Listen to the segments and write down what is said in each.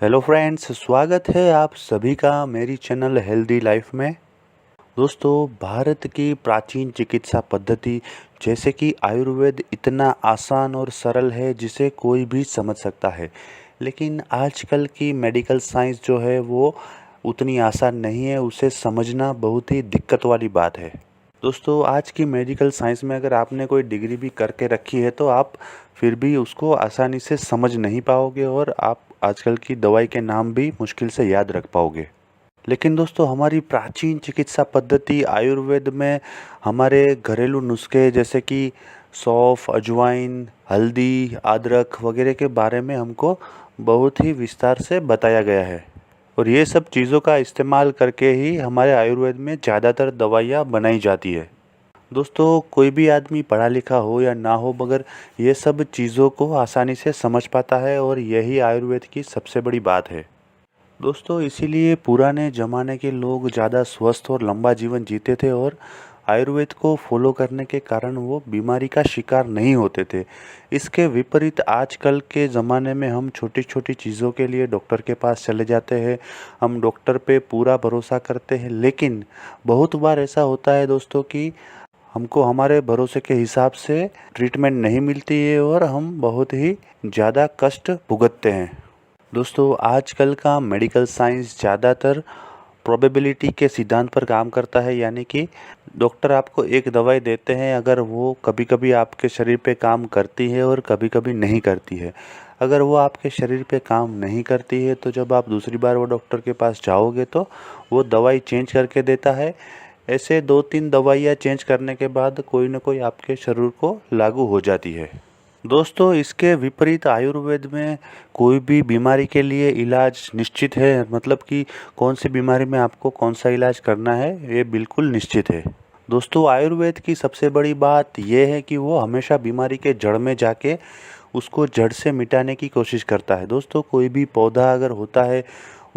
Hello friends, स्वागत है आप सभी का मेरी चैनल हेल्दी लाइफ में। दोस्तों, भारत की प्राचीन चिकित्सा पद्धति जैसे कि आयुर्वेद इतना आसान और सरल है जिसे कोई भी समझ सकता है। लेकिन आजकल की मेडिकल साइंस जो है वो उतनी आसान नहीं है, उसे समझना बहुत ही दिक्कत वाली बात है। दोस्तों, आज की मेडिकल साइंस में अगर आपने कोई डिग्री भी करके रखी है तो आप फिर भी उसको आसानी से समझ नहीं पाओगे और आप आजकल की दवाई के नाम भी मुश्किल से याद रख पाओगे। लेकिन दोस्तों, हमारी प्राचीन चिकित्सा पद्धति आयुर्वेद में हमारे घरेलू नुस्खे जैसे कि सौंफ, अजवाइन, हल्दी, अदरक वगैरह के बारे में हमको बहुत ही विस्तार से बताया गया है। और ये सब चीज़ों का इस्तेमाल करके ही हमारे आयुर्वेद में ज़्यादातर दवाइयाँ बनाई जाती है। दोस्तों, कोई भी आदमी पढ़ा लिखा हो या ना हो, मगर ये सब चीज़ों को आसानी से समझ पाता है और यही आयुर्वेद की सबसे बड़ी बात है। दोस्तों, इसीलिए पुराने ज़माने के लोग ज़्यादा स्वस्थ और लंबा जीवन जीते थे और आयुर्वेद को फॉलो करने के कारण वो बीमारी का शिकार नहीं होते थे। इसके विपरीत आजकल के ज़माने में हम छोटी छोटी चीज़ों के लिए डॉक्टर के पास चले जाते हैं। हम डॉक्टर पे पूरा भरोसा करते हैं, लेकिन बहुत बार ऐसा होता है दोस्तों कि हमको हमारे भरोसे के हिसाब से ट्रीटमेंट नहीं मिलती है और हम बहुत ही ज़्यादा कष्ट भुगतते हैं। दोस्तों, आजकल का मेडिकल साइंस ज़्यादातर प्रोबेबिलिटी के सिद्धांत पर काम करता है, यानी कि डॉक्टर आपको एक दवाई देते हैं, अगर वो कभी कभी आपके शरीर पे काम करती है और कभी कभी नहीं करती है। अगर वो आपके शरीर पे काम नहीं करती है तो जब आप दूसरी बार वो डॉक्टर के पास जाओगे तो वो दवाई चेंज करके देता है। ऐसे 2-3 दवाइयाँ चेंज करने के बाद कोई ना कोई आपके शरीर को लागू हो जाती है। दोस्तों, इसके विपरीत आयुर्वेद में कोई भी बीमारी के लिए इलाज निश्चित है, मतलब कि कौन सी बीमारी में आपको कौन सा इलाज करना है ये बिल्कुल निश्चित है। दोस्तों, आयुर्वेद की सबसे बड़ी बात यह है कि वो हमेशा बीमारी के जड़ में जाके उसको जड़ से मिटाने की कोशिश करता है। दोस्तों, कोई भी पौधा अगर होता है,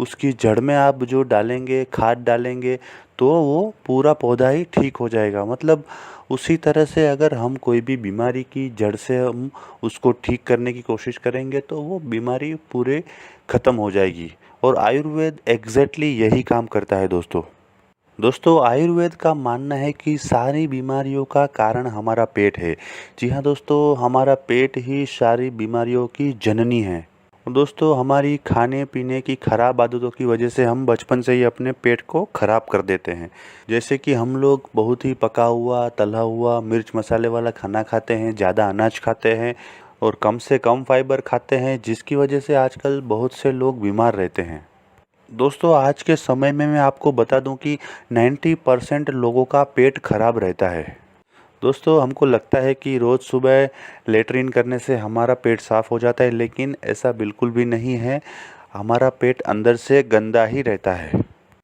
उसकी जड़ में आप जो डालेंगे, खाद डालेंगे, तो वो पूरा पौधा ही ठीक हो जाएगा। मतलब उसी तरह से अगर हम कोई भी बीमारी की जड़ से हम उसको ठीक करने की कोशिश करेंगे तो वो बीमारी पूरे ख़त्म हो जाएगी। और आयुर्वेद एग्जैक्टली यही काम करता है दोस्तों, आयुर्वेद का मानना है कि सारी बीमारियों का कारण हमारा पेट है। जी हाँ दोस्तों, हमारा पेट ही सारी बीमारियों की जननी है। दोस्तों, हमारी खाने पीने की खराब आदतों की वजह से हम बचपन से ही अपने पेट को खराब कर देते हैं। जैसे कि हम लोग बहुत ही पका हुआ, तला हुआ, मिर्च मसाले वाला खाना खाते हैं, ज़्यादा अनाज खाते हैं और कम से कम फाइबर खाते हैं, जिसकी वजह से आजकल बहुत से लोग बीमार रहते हैं। दोस्तों, आज के समय में मैं आपको बता दूं कि 90% लोगों का पेट खराब रहता है। दोस्तों, हमको लगता है कि रोज़ सुबह लेटरिन करने से हमारा पेट साफ़ हो जाता है, लेकिन ऐसा बिल्कुल भी नहीं है। हमारा पेट अंदर से गंदा ही रहता है।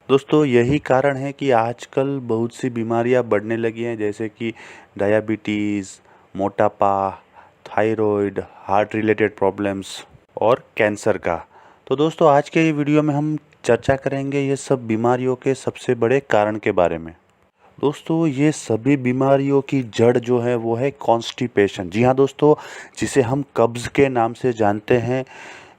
दोस्तों, यही कारण है कि आजकल बहुत सी बीमारियां बढ़ने लगी हैं, जैसे कि डायबिटीज़, मोटापा, थायराइड, हार्ट रिलेटेड प्रॉब्लम्स और कैंसर का। तो दोस्तों, आज के ये वीडियो में हम चर्चा करेंगे ये सब बीमारियों के सबसे बड़े कारण के बारे में। दोस्तों, ये सभी बीमारियों की जड़ जो है वो है कॉन्स्टिपेशन। जी हाँ दोस्तों, जिसे हम कब्ज़ के नाम से जानते हैं,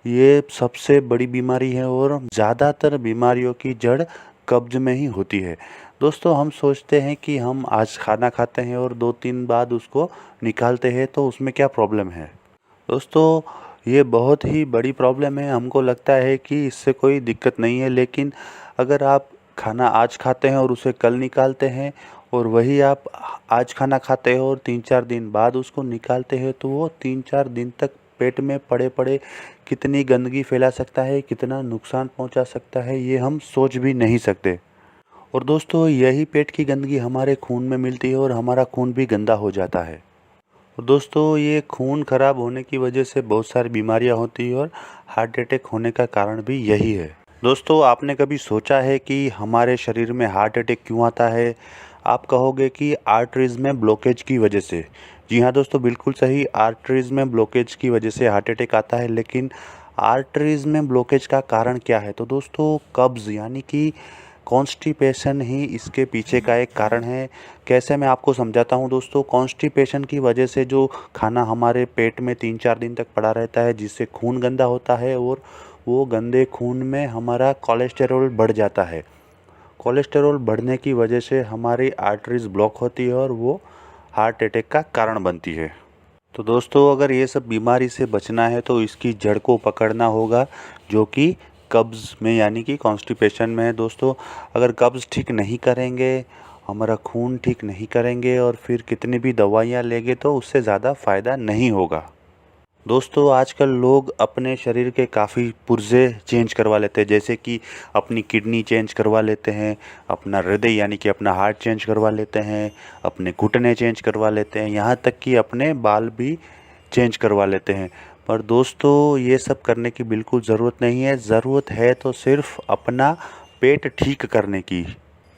ये सबसे बड़ी बीमारी है और ज़्यादातर बीमारियों की जड़ कब्ज़ में ही होती है। दोस्तों, हम सोचते हैं कि हम आज खाना खाते हैं और 2-3 बाद उसको निकालते हैं, तो उसमें क्या प्रॉब्लम है। दोस्तों, ये बहुत ही बड़ी प्रॉब्लम है। हमको लगता है कि इससे कोई दिक्कत नहीं है, लेकिन अगर आप खाना आज खाते हैं और उसे कल निकालते हैं और वही आप आज खाना खाते हैं और 3-4 दिन बाद उसको निकालते हैं, तो वो 3-4 दिन तक पेट में पड़े पड़े कितनी गंदगी फैला सकता है, कितना नुकसान पहुंचा सकता है, ये हम सोच भी नहीं सकते। और दोस्तों, यही पेट की गंदगी हमारे खून में मिलती है और हमारा खून भी गंदा हो जाता है। और दोस्तों, ये खून खराब होने की वजह से बहुत सारी बीमारियां होती है और हार्ट अटैक होने का कारण भी यही है। दोस्तों, आपने कभी सोचा है कि हमारे शरीर में हार्ट अटैक क्यों आता है? आप कहोगे कि आर्टरीज में ब्लॉकेज की वजह से। जी हाँ दोस्तों, बिल्कुल सही, आर्टरीज में ब्लॉकेज की वजह से हार्ट अटैक आता है। लेकिन आर्टरीज में ब्लॉकेज का कारण क्या है? तो दोस्तों, कब्ज़ यानी कि कॉन्स्टिपेशन ही इसके पीछे का एक कारण है। कैसे, मैं आपको समझाता हूँ दोस्तों। कॉन्स्टिपेशन की वजह से जो खाना हमारे पेट में 3-4 दिन तक पड़ा रहता है, जिससे खून गंदा होता है और वो गंदे खून में हमारा कोलेस्टेरॉल बढ़ जाता है। कोलेस्टेरॉल बढ़ने की वजह से हमारी आर्टरीज ब्लॉक होती है और वो हार्ट अटैक का कारण बनती है। तो दोस्तों, अगर ये सब बीमारी से बचना है तो इसकी जड़ को पकड़ना होगा, जो कि कब्ज़ में यानी कि कॉन्स्टिपेशन में है। दोस्तों, अगर कब्ज़ ठीक नहीं करेंगे, हमारा खून ठीक नहीं करेंगे और फिर कितनी भी दवाइयाँ लेंगे तो उससे ज़्यादा फ़ायदा नहीं होगा। दोस्तों, आजकल लोग अपने शरीर के काफ़ी पुर्जे चेंज करवा लेते हैं, जैसे कि अपनी किडनी चेंज करवा लेते हैं, अपना हृदय यानी कि अपना हार्ट चेंज करवा लेते हैं, अपने घुटने चेंज करवा लेते हैं, यहाँ तक कि अपने बाल भी चेंज करवा लेते हैं। पर दोस्तों, ये सब करने की बिल्कुल ज़रूरत नहीं है। ज़रूरत है तो सिर्फ अपना पेट ठीक करने की।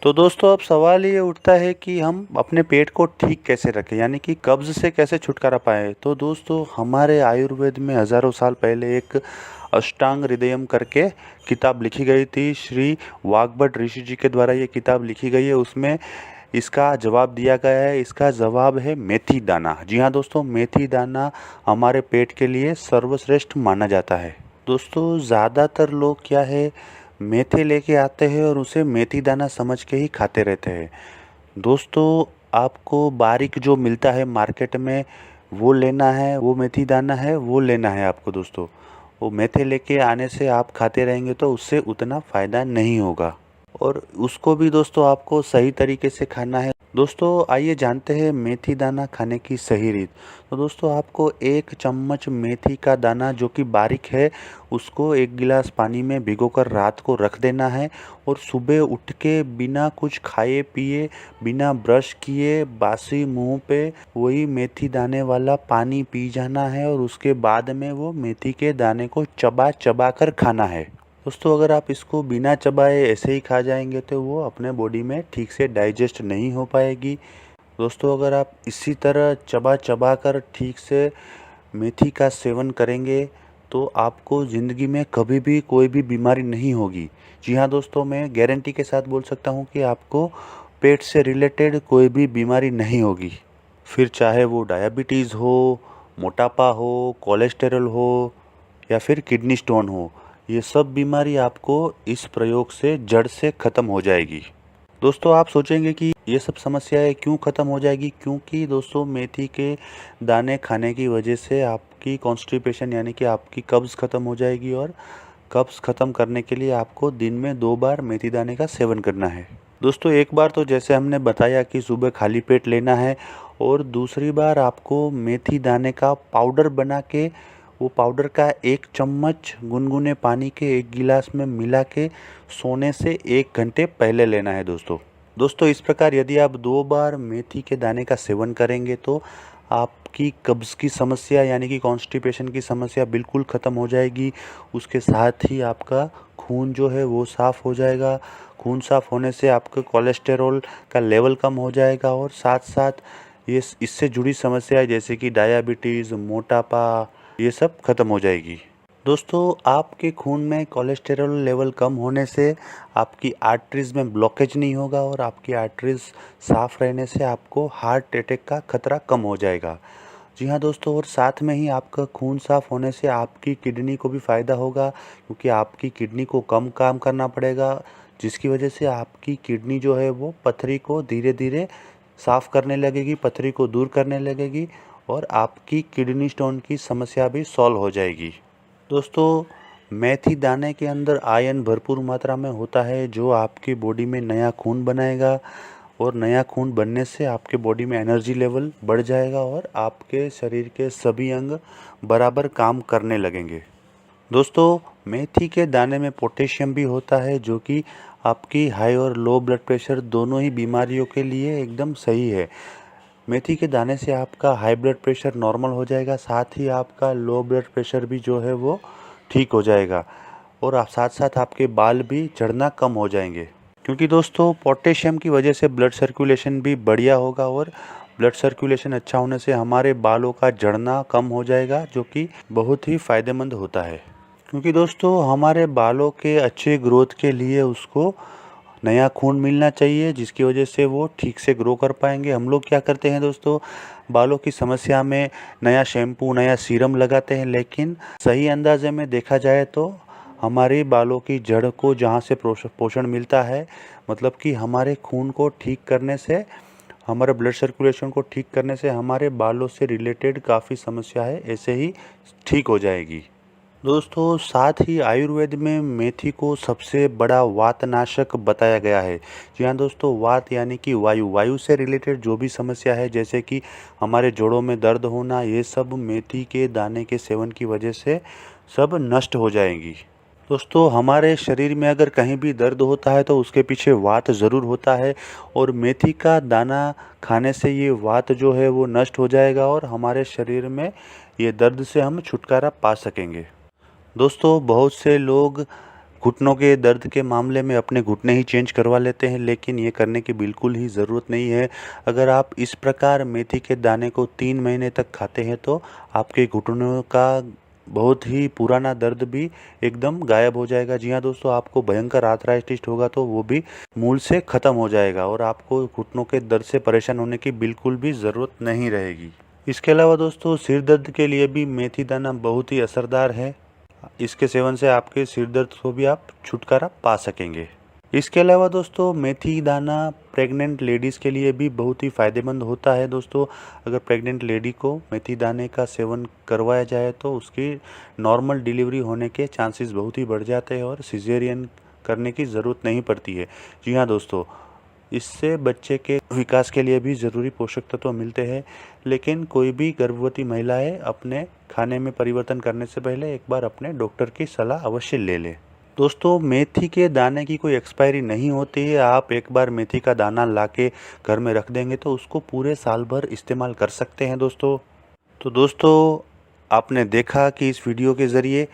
तो दोस्तों, अब सवाल ये उठता है कि हम अपने पेट को ठीक कैसे रखें, यानी कि कब्ज़ से कैसे छुटकारा पाएँ। तो दोस्तों, हमारे आयुर्वेद में हज़ारों साल पहले एक अष्टांग हृदयम करके किताब लिखी गई थी। श्री वाग्भट ऋषि जी के द्वारा ये किताब लिखी गई है। उसमें इसका जवाब दिया गया है। इसका जवाब है मेथी दाना। जी हाँ दोस्तों, मेथी दाना हमारे पेट के लिए सर्वश्रेष्ठ माना जाता है। दोस्तों, ज़्यादातर लोग क्या है, मेथी लेके आते हैं और उसे मेथी दाना समझ के ही खाते रहते हैं। दोस्तों, आपको बारीक जो मिलता है मार्केट में वो लेना है, वो मेथी दाना है वो लेना है आपको। दोस्तों, वो मेथी लेके आने से आप खाते रहेंगे तो उससे उतना फ़ायदा नहीं होगा, और उसको भी दोस्तों आपको सही तरीके से खाना है। दोस्तों, आइए जानते हैं मेथी दाना खाने की सही रीत। तो दोस्तों, आपको 1 चम्मच मेथी का दाना जो कि बारीक है उसको 1 गिलास पानी में भिगोकर रात को रख देना है, और सुबह उठ के बिना कुछ खाए पिए, बिना ब्रश किए, बासी मुंह पे वही मेथी दाने वाला पानी पी जाना है, और उसके बाद में वो मेथी के दाने को चबा चबा कर खाना है। दोस्तों, अगर आप इसको बिना चबाए ऐसे ही खा जाएंगे तो वो अपने बॉडी में ठीक से डाइजेस्ट नहीं हो पाएगी। दोस्तों, अगर आप इसी तरह चबा चबा कर ठीक से मेथी का सेवन करेंगे तो आपको ज़िंदगी में कभी भी कोई भी बीमारी नहीं होगी। जी हाँ दोस्तों, मैं गारंटी के साथ बोल सकता हूँ कि आपको पेट से रिलेटेड कोई भी बीमारी नहीं होगी। फिर चाहे वो डायबिटीज़ हो, मोटापा हो, कोलेस्टेरॉल हो या फिर किडनी स्टोन हो, ये सब बीमारी आपको इस प्रयोग से जड़ से ख़त्म हो जाएगी। दोस्तों, आप सोचेंगे कि ये सब समस्याएं क्यों ख़त्म हो जाएगी, क्योंकि दोस्तों मेथी के दाने खाने की वजह से आपकी कॉन्स्टिपेशन यानी कि आपकी कब्ज़ ख़त्म हो जाएगी, और कब्ज़ ख़त्म करने के लिए आपको दिन में 2 बार मेथी दाने का सेवन करना है। दोस्तों, एक बार तो जैसे हमने बताया कि सुबह खाली पेट लेना है, और दूसरी बार आपको मेथी दाने का पाउडर बना के वो पाउडर का 1 चम्मच गुनगुने पानी के 1 गिलास में मिला के सोने से 1 घंटे पहले लेना है। दोस्तों, इस प्रकार यदि आप 2 बार मेथी के दाने का सेवन करेंगे तो आपकी कब्ज़ की समस्या यानी कि कॉन्स्टिपेशन की समस्या बिल्कुल ख़त्म हो जाएगी। उसके साथ ही आपका खून जो है वो साफ़ हो जाएगा। खून साफ़ होने से आपका कोलेस्टेरॉल का लेवल कम हो जाएगा, और साथ साथ ये इससे जुड़ी समस्याएं जैसे कि डायबिटीज़, मोटापा, ये सब ख़त्म हो जाएगी। दोस्तों, आपके खून में कोलेस्टेरॉल लेवल कम होने से आपकी आर्टरीज़ में ब्लॉकेज नहीं होगा, और आपकी आर्टरीज़ साफ़ रहने से आपको हार्ट अटैक का खतरा कम हो जाएगा। जी हाँ दोस्तों, और साथ में ही आपका खून साफ़ होने से आपकी किडनी को भी फ़ायदा होगा, क्योंकि आपकी किडनी को कम काम करना पड़ेगा, जिसकी वजह से आपकी किडनी जो है वो पथरी को धीरे धीरे साफ़ करने लगेगी, पथरी को दूर करने लगेगी, और आपकी किडनी स्टोन की समस्या भी सॉल्व हो जाएगी। दोस्तों, मेथी दाने के अंदर आयरन भरपूर मात्रा में होता है, जो आपकी बॉडी में नया खून बनाएगा, और नया खून बनने से आपके बॉडी में एनर्जी लेवल बढ़ जाएगा, और आपके शरीर के सभी अंग बराबर काम करने लगेंगे। दोस्तों, मेथी के दाने में पोटेशियम भी होता है, जो कि आपकी हाई और लो ब्लड प्रेशर दोनों ही बीमारियों के लिए एकदम सही है। मेथी के दाने से आपका हाई ब्लड प्रेशर नॉर्मल हो जाएगा, साथ ही आपका लो ब्लड प्रेशर भी जो है वो ठीक हो जाएगा, और आप साथ साथ आपके बाल भी झड़ना कम हो जाएंगे, क्योंकि दोस्तों पोटेशियम की वजह से ब्लड सर्कुलेशन भी बढ़िया होगा, और ब्लड सर्कुलेशन अच्छा होने से हमारे बालों का झड़ना कम हो जाएगा, जो कि बहुत ही फ़ायदेमंद होता है। क्योंकि दोस्तों हमारे बालों के अच्छे ग्रोथ के लिए उसको नया खून मिलना चाहिए, जिसकी वजह से वो ठीक से ग्रो कर पाएंगे। हम लोग क्या करते हैं दोस्तों, बालों की समस्या में नया शैम्पू, नया सीरम लगाते हैं, लेकिन सही अंदाजे में देखा जाए तो हमारे बालों की जड़ को जहाँ से पोषण मिलता है, मतलब कि हमारे खून को ठीक करने से, हमारे ब्लड सर्कुलेशन को ठीक करने से हमारे बालों से रिलेटेड काफ़ी समस्या है ऐसे ही ठीक हो जाएगी। दोस्तों साथ ही आयुर्वेद में मेथी को सबसे बड़ा वातनाशक बताया गया है। जी हाँ दोस्तों, वात यानी कि वायु से रिलेटेड जो भी समस्या है, जैसे कि हमारे जोड़ों में दर्द होना, ये सब मेथी के दाने के सेवन की वजह से सब नष्ट हो जाएंगी। दोस्तों हमारे शरीर में अगर कहीं भी दर्द होता है तो उसके पीछे वात ज़रूर होता है, और मेथी का दाना खाने से ये वात जो है वो नष्ट हो जाएगा और हमारे शरीर में ये दर्द से हम छुटकारा पा सकेंगे। दोस्तों बहुत से लोग घुटनों के दर्द के मामले में अपने घुटने ही चेंज करवा लेते हैं, लेकिन ये करने की बिल्कुल ही ज़रूरत नहीं है। अगर आप इस प्रकार मेथी के दाने को 3 महीने तक खाते हैं तो आपके घुटनों का बहुत ही पुराना दर्द भी एकदम गायब हो जाएगा। जी हाँ दोस्तों, आपको भयंकर आर्थराइटिस होगा तो वो भी मूल से ख़त्म हो जाएगा और आपको घुटनों के दर्द से परेशान होने की बिल्कुल भी ज़रूरत नहीं रहेगी। इसके अलावा दोस्तों सिर दर्द के लिए भी मेथी दाना बहुत ही असरदार है। इसके सेवन से आपके सिर दर्द को भी आप छुटकारा पा सकेंगे। इसके अलावा दोस्तों मेथी दाना प्रेग्नेंट लेडीज़ के लिए भी बहुत ही फ़ायदेमंद होता है। दोस्तों अगर प्रेग्नेंट लेडी को मेथी दाने का सेवन करवाया जाए तो उसकी नॉर्मल डिलीवरी होने के चांसेस बहुत ही बढ़ जाते हैं और सिजेरियन करने की ज़रूरत नहीं पड़ती है। जी हाँ दोस्तों, इससे बच्चे के विकास के लिए भी ज़रूरी पोषक तत्व मिलते हैं। लेकिन कोई भी गर्भवती महिलाएं अपने खाने में परिवर्तन करने से पहले एक बार अपने डॉक्टर की सलाह अवश्य ले लें। दोस्तों मेथी के दाने की कोई एक्सपायरी नहीं होती है। आप एक बार मेथी का दाना लाके घर में रख देंगे तो उसको पूरे साल भर इस्तेमाल कर सकते हैं दोस्तों। तो दोस्तों आपने देखा कि इस वीडियो के ज़रिए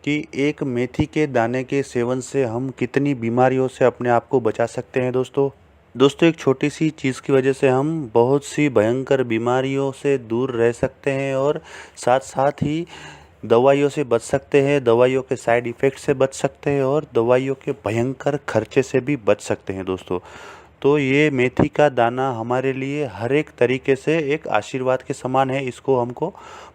कि एक मेथी के दाने के सेवन से हम कितनी बीमारियों से अपने आप को बचा सकते हैं। दोस्तों एक छोटी सी चीज़ की वजह से हम बहुत सी भयंकर बीमारियों से दूर रह सकते हैं और साथ साथ ही दवाइयों से बच सकते हैं, दवाइयों के साइड इफ़ेक्ट से बच सकते हैं और दवाइयों के भयंकर खर्चे से भी बच सकते हैं दोस्तों। तो ये मेथी का दाना हमारे लिए हर एक तरीके से एक आशीर्वाद के समान है। इसको हमको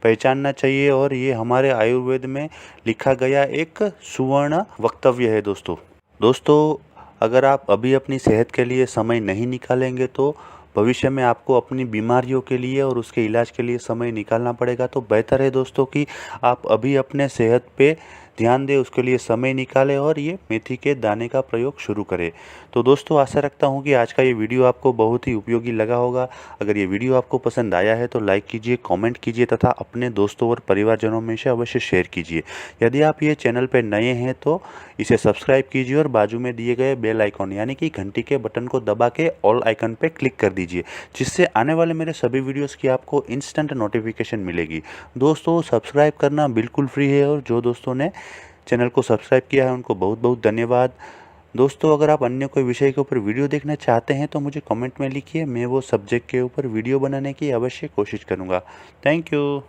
पहचानना चाहिए और ये हमारे आयुर्वेद में लिखा गया एक सुवर्ण वक्तव्य है दोस्तों अगर आप अभी अपनी सेहत के लिए समय नहीं निकालेंगे तो भविष्य में आपको अपनी बीमारियों के लिए और उसके इलाज के लिए समय निकालना पड़ेगा। तो बेहतर है दोस्तों कि आप अभी अपने सेहत पे ध्यान दें, उसके लिए समय निकालें और ये मेथी के दाने का प्रयोग शुरू करें। तो दोस्तों आशा रखता हूँ कि आज का ये वीडियो आपको बहुत ही उपयोगी लगा होगा। अगर ये वीडियो आपको पसंद आया है तो लाइक कीजिए, कमेंट कीजिए तथा अपने दोस्तों और परिवारजनों में से अवश्य शेयर कीजिए। यदि आप ये चैनल पर नए हैं तो इसे सब्सक्राइब कीजिए और बाजू में दिए गए बेल आइकॉन यानी कि घंटी के बटन को दबा के ऑल आइकन पर क्लिक कर दीजिए, जिससे आने वाले मेरे सभी वीडियोज़ की आपको इंस्टेंट नोटिफिकेशन मिलेगी। दोस्तों सब्सक्राइब करना बिल्कुल फ्री है और जो दोस्तों ने चैनल को सब्सक्राइब किया है उनको बहुत बहुत धन्यवाद। दोस्तों अगर आप अन्य कोई विषय के ऊपर वीडियो देखना चाहते हैं तो मुझे कमेंट में लिखिए, मैं वो सब्जेक्ट के ऊपर वीडियो बनाने की अवश्य कोशिश करूँगा। Thank you.